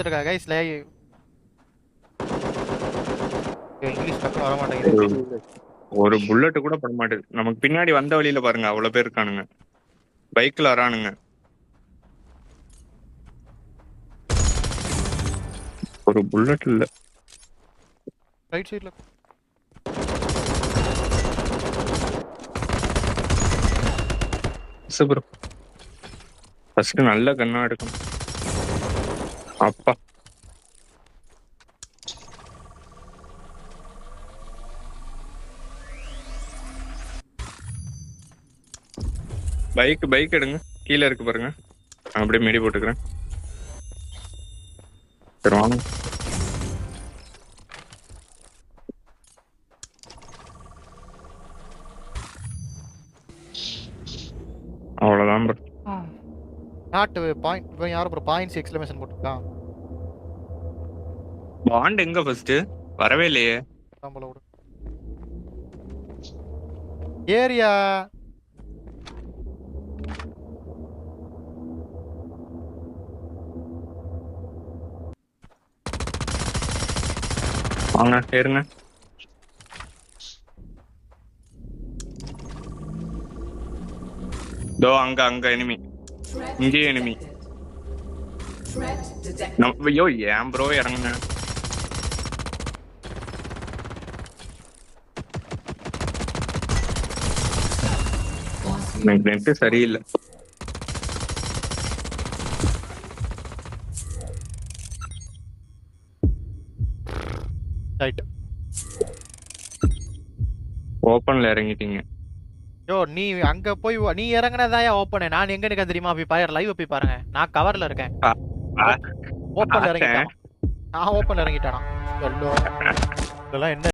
இருக்கா guys English டக்குனு வர மாட்டேங்குது. ஒரு புல்லட் கூட பண்ண மாட்டேது. நமக்கு பின்னாடி வந்த வழியில பாருங்க, அவ்வளவு பேர் இருக்கானுங்க. பைக்ல வரானுங்க. ஒரு புல்லட் இல்ல. ரைட் சைடுல ப்ரோ ஃபர்ஸ்ட் நல்ல கண்ணா எடுக்கணும். அப்பா பைக் எடுங்க. கீழே இருக்கு பாருங்க. நான் அப்படியே மெடி போட்டுக்கிறேன். சரி வாங்க. அவ்வளவுதான் ப்ரோ. நாட் பாயிண்ட் இவன் யாரும் ப்ரோ பாயிண்ட்ஸ் எக்ஸ்க்ளமேஷன் போட்டுருக்கான். பாண்ட் எங்க ஃபர்ஸ்ட் வரவே இல்லையே. நம்மள விடு ஏரியா வாங்க ஏறுங்க. தோ அங்க அங்க எனிமி. இங்கே எனிமி. ஐயோ ஏன் ப்ரோ இறங்குங்க. எனக்கு நெட்டு சரியில்லை. ரைட். ஓப்பன்ல இறங்கிட்டீங்க. யோ நீ அங்க போய் நீ இறங்குனதாயா ஓப்பன். நான் எங்க இருக்கேன் தெரியுமா? போய் பாரு, லைவ் போய் பாருங்க. நான் கவர்ல இருக்கேன். ஓப்பன்ல இறங்கிட்டானா? நான் ஓப்பன்ல இறங்கிட்டானா? இதெல்லாம் என்ன